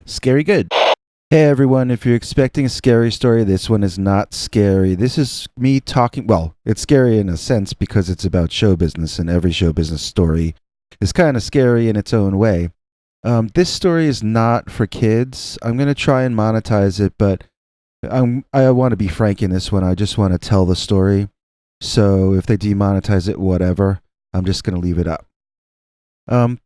Scary good. Hey everyone, if you're expecting a scary story, this one is not scary. This is me talking. Well, it's scary in a sense because it's about show business, and every show business story is kind of scary in its own way. This story is not for kids. I'm going to try and monetize it, but I want to be frank in this one. I just want to tell the story. So if they demonetize it, whatever, I'm just going to leave it up. Um,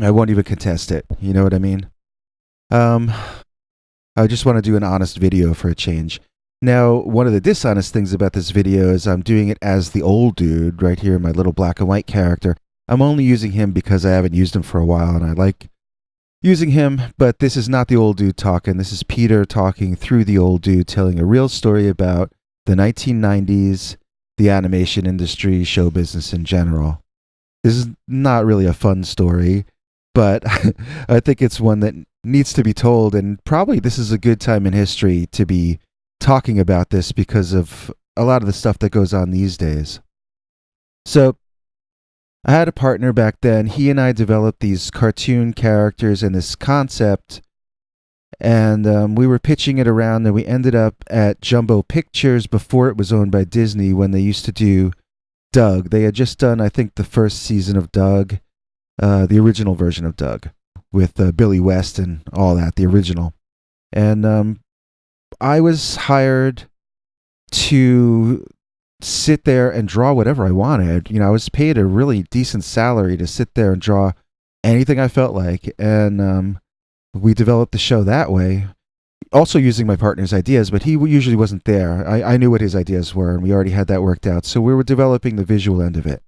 I won't even contest it. You know what I mean? Um, I just want to do an honest video for a change. Now, one of the dishonest things about this video is I'm doing it as the old dude right here, my little black and white character. I'm only using him because I haven't used him for a while and I like using him, but this is not the old dude talking. This is Peter talking through the old dude, telling a real story about the 1990s, the animation industry, show business in general. This is not really a fun story, but I think it's one that needs to be told, and probably this is a good time in history to be talking about this because of a lot of the stuff that goes on these days. So, I had a partner back then. He and I developed these cartoon characters and this concept, and we were pitching it around, and we ended up at Jumbo Pictures before it was owned by Disney when they used to do Doug. They had just done, I think, the first season of Doug, the original version of Doug, with Billy West and all that, the original. And I was hired to sit there and draw whatever I wanted. You know, I was paid a really decent salary to sit there and draw anything I felt like. And we developed the show that way. Also using my partner's ideas, but he usually wasn't there. I knew what his ideas were, and we already had that worked out. So we were developing the visual end of it.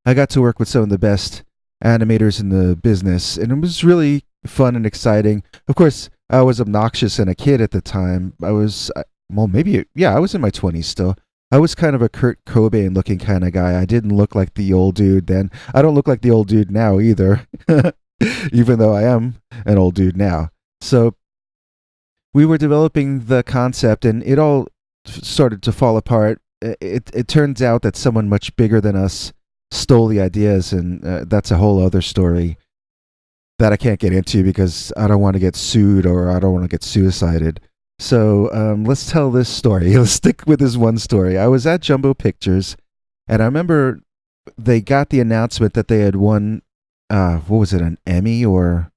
I got to work with some of the best animators in the business, and it was really fun and exciting. Of course, I was obnoxious and a kid at the time. I was, well, maybe, yeah, I was in my 20s still. I was kind of a Kurt Cobain looking kind of guy. I didn't look like the old dude then. I don't look like the old dude now either, even though I am an old dude now. So we were developing the concept, and it all started to fall apart. It turns out that someone much bigger than us stole the ideas, and that's a whole other story that I can't get into because I don't want to get sued or I don't want to get suicided. So let's tell this story. Let's stick with this one story. I was at Jumbo Pictures, and I remember they got the announcement that they had won, what was it, an Emmy or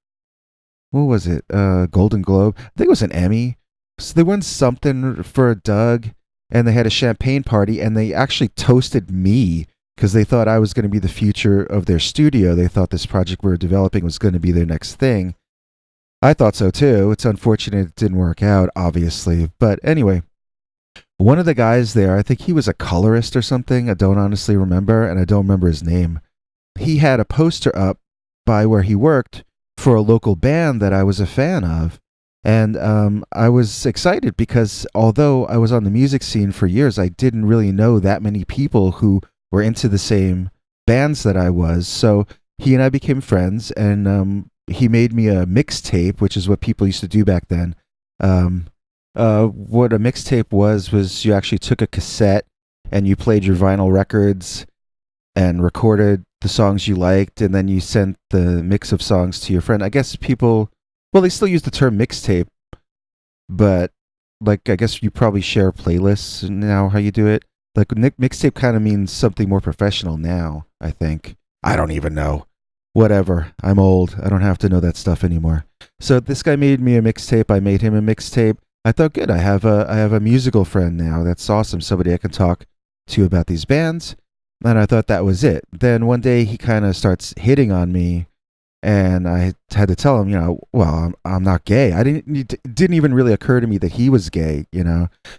what was it, Golden Globe? I think it was an Emmy. So they won something for Doug, and they had a champagne party, and they actually toasted me because they thought I was going to be the future of their studio. They thought this project we were developing was going to be their next thing. I thought so too. It's unfortunate it didn't work out, obviously. But anyway, one of the guys there, I think he was a colorist or something. I don't honestly remember, and I don't remember his name. He had a poster up by where he worked for a local band that I was a fan of. And I was excited because although I was on the music scene for years, I didn't really know that many people who were into the same bands that I was. So he and I became friends, and he made me a mixtape, which is what people used to do back then. What a mixtape was you actually took a cassette and you played your vinyl records and recorded the songs you liked, and then you sent the mix of songs to your friend. I guess people, well, they still use the term mixtape, but like I guess you probably share playlists now. How you do it? Like mixtape kind of means something more professional now. I think. I don't even know. Whatever. I'm old. I don't have to know that stuff anymore. So this guy made me a mixtape. I made him a mixtape. I thought, good. I have a musical friend now. That's awesome. Somebody I can talk to about these bands. And I thought that was it. Then one day he kind of starts hitting on me, and I had to tell him, well, I'm not gay. It didn't even really occur to me that he was gay,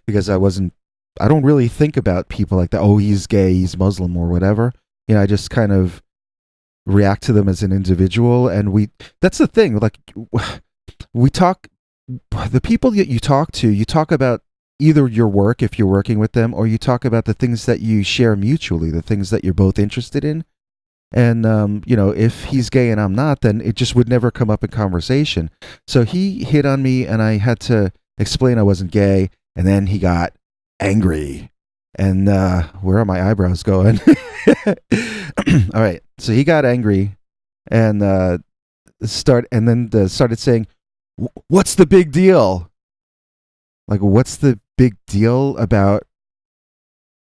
because I don't really think about people like that. Oh, he's gay, he's Muslim or whatever. I just kind of react to them as an individual. And that's the thing. Like, we talk, the people that you talk about either your work if you're working with them, or you talk about the things that you share mutually, the things that you're both interested in. And, if he's gay and I'm not, then it just would never come up in conversation. So he hit on me, and I had to explain I wasn't gay. And then he got angry. And where are my eyebrows going? All right. So he got angry and started saying, What's the big deal? Like, what's the big deal about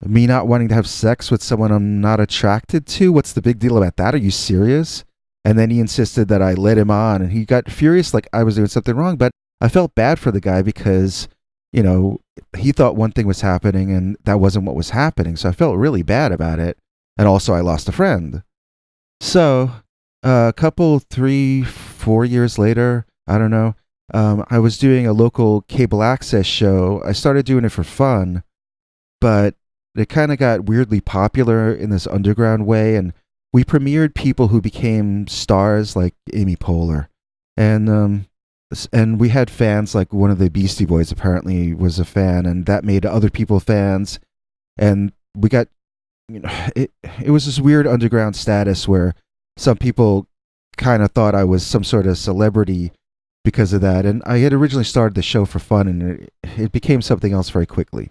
me not wanting to have sex with someone I'm not attracted to? What's the big deal about that? Are you serious? And then he insisted that I let him on, and he got furious like I was doing something wrong. But I felt bad for the guy because, you know, he thought one thing was happening and that wasn't what was happening. So I felt really bad about it. And also, I lost a friend. So, a couple, 3, 4 years later, I don't know, I was doing a local cable access show. I started doing it for fun, but it kind of got weirdly popular in this underground way, and we premiered people who became stars like Amy Poehler, and and we had fans like one of the Beastie Boys apparently was a fan, and that made other people fans, and we got, you know, it was this weird underground status where some people kind of thought I was some sort of celebrity because of that, and I had originally started the show for fun, and it became something else very quickly.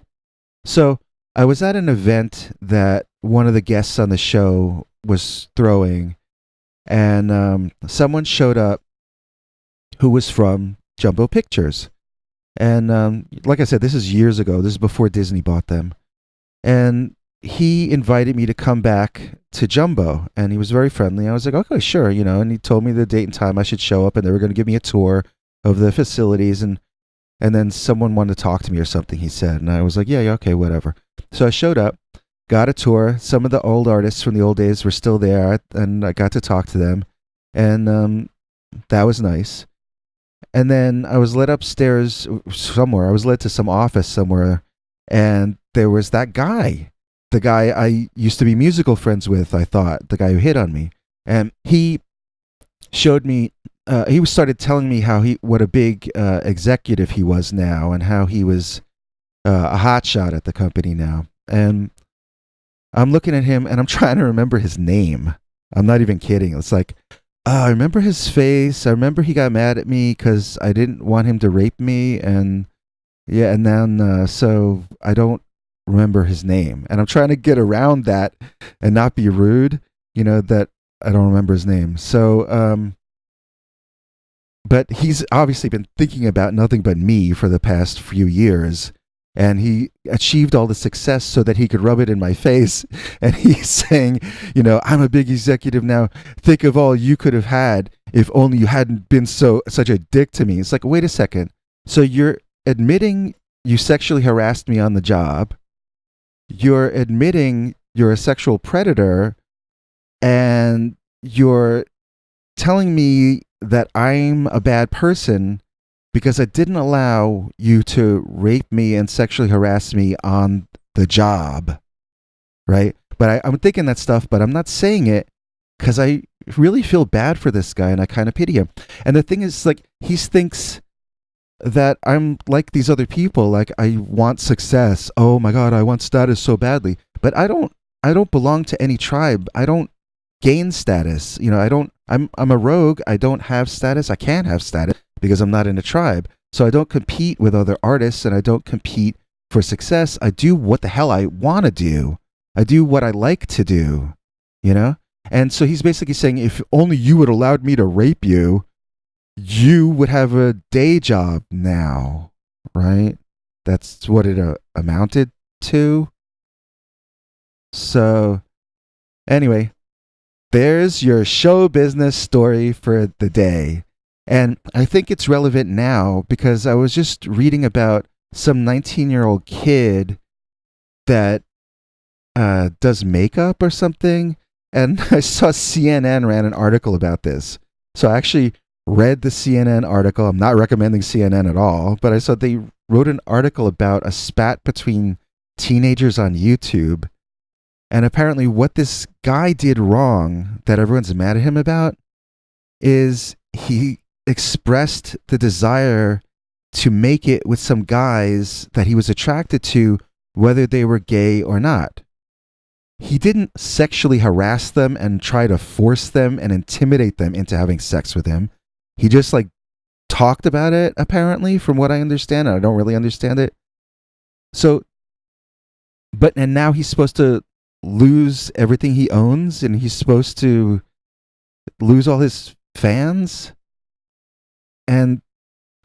So I was at an event that one of the guests on the show was throwing, and someone showed up who was from Jumbo Pictures. And like I said, this is years ago. This is before Disney bought them. And he invited me to come back to Jumbo, and he was very friendly. I was like, okay, sure, you know. And he told me the date and time I should show up, and they were going to give me a tour of the facilities, and then someone wanted to talk to me or something, he said. And I was like, yeah, yeah, okay, whatever. So I showed up, got a tour. Some of the old artists from the old days were still there, and I got to talk to them. And that was nice. And then I was led upstairs somewhere. I was led to some office somewhere, and there was that guy, the guy I used to be musical friends with, I thought, the guy who hit on me. And he showed me, he started telling me how what a big executive he was now, and how he was a hotshot at the company now. And I'm looking at him and I'm trying to remember his name. I'm not even kidding. It's like, I remember his face. I remember he got mad at me because I didn't want him to rape me. And yeah, and then so I don't remember his name. And I'm trying to get around that and not be rude, you know, that I don't remember his name. So, but he's obviously been thinking about nothing but me for the past few years, and he achieved all the success so that he could rub it in my face. And he's saying, you know, I'm a big executive now. Think of all you could have had if only you hadn't been such a dick to me. It's like, wait a second. So you're admitting you sexually harassed me on the job. You're admitting you're a sexual predator, and you're telling me that I'm a bad person because I didn't allow you to rape me and sexually harass me on the job, right? But I'm thinking that stuff, but I'm not saying it because I really feel bad for this guy and I kind of pity him. And the thing is, like, he thinks that I'm like these other people, like I want success. Oh my God, I want status so badly. But I don't. I don't belong to any tribe. I don't gain status. You know, I don't. I'm a rogue. I don't have status. I can't have status because I'm not in a tribe. So I don't compete with other artists, and I don't compete for success. I do what the hell I want to do. I do what I like to do. You know. And so he's basically saying, if only you would allowed me to rape you, you would have a day job now, right? That's what it amounted to. So, anyway, there's your show business story for the day. And I think it's relevant now because I was just reading about some 19-year-old kid that does makeup or something. And I saw CNN ran an article about this. So I actually read the CNN article. I'm not recommending CNN at all, but I saw they wrote an article about a spat between teenagers on YouTube. And apparently, what this guy did wrong that everyone's mad at him about is he expressed the desire to make it with some guys that he was attracted to, whether they were gay or not. He didn't sexually harass them and try to force them and intimidate them into having sex with him. He just like talked about it, apparently, from what I understand. I don't really understand it. So, and now he's supposed to lose everything he owns, and he's supposed to lose all his fans. And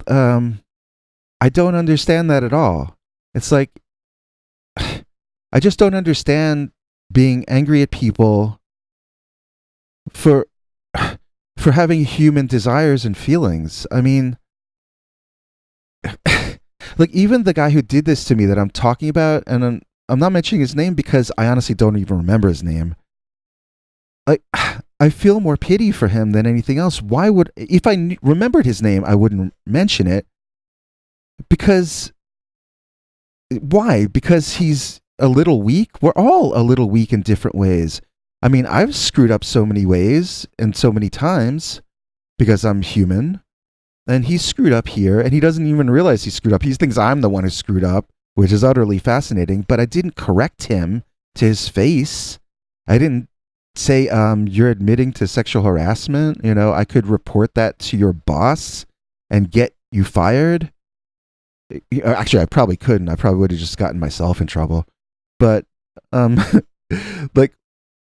I don't understand that at all. It's like I just don't understand being angry at people for for having human desires and feelings. I mean, like even the guy who did this to me that I'm talking about, and I'm not mentioning his name because I honestly don't even remember his name. Like I feel more pity for him than anything else. Why would if I remembered his name, I wouldn't mention it because why? Because he's a little weak. We're all a little weak in different ways. I mean, I've screwed up so many ways and so many times because I'm human. And he's screwed up here, and he doesn't even realize he screwed up. He thinks I'm the one who screwed up, which is utterly fascinating. But I didn't correct him to his face. I didn't say, you're admitting to sexual harassment. You know, I could report that to your boss and get you fired. Actually, I probably couldn't. I probably would have just gotten myself in trouble. But, like,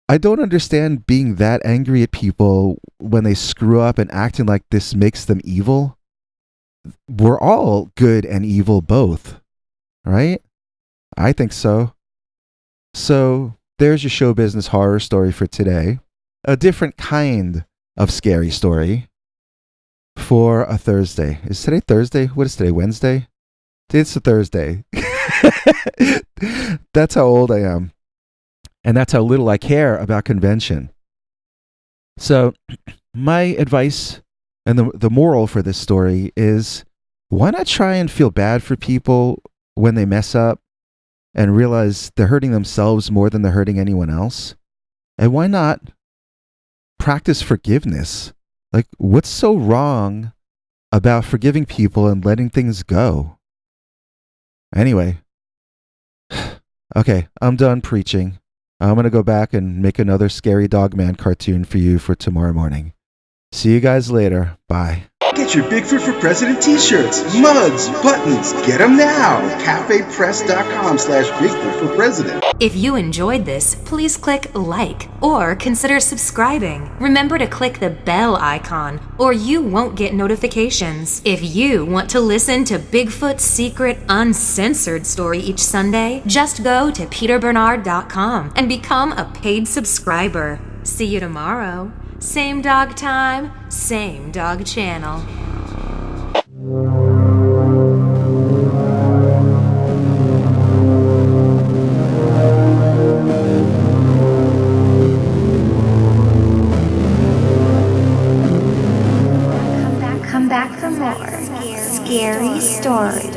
I don't understand being that angry at people when they screw up and acting like this makes them evil. We're all good and evil both, right? I think so. So there's your show business horror story for today. A different kind of scary story for a Thursday. Is today Thursday? What is today? Wednesday? It's a Thursday. That's how old I am. And that's how little I care about convention. So my advice and the moral for this story is why not try and feel bad for people when they mess up and realize they're hurting themselves more than they're hurting anyone else? And why not practice forgiveness? Like, what's so wrong about forgiving people and letting things go? Anyway, okay, I'm done preaching. I'm going to go back and make another Scary Dog Man cartoon for you for tomorrow morning. See you guys later. Bye. Get your Bigfoot for President t-shirts, mugs, buttons. Get them now. cafepress.com/Bigfoot for President. If you enjoyed this, please click like or consider subscribing. Remember to click the bell icon or you won't get notifications. If you want to listen to Bigfoot's secret uncensored story each Sunday, just go to peterbernard.com and become a paid subscriber. See you tomorrow. Same dog time, same dog channel. Come back for more scary stories.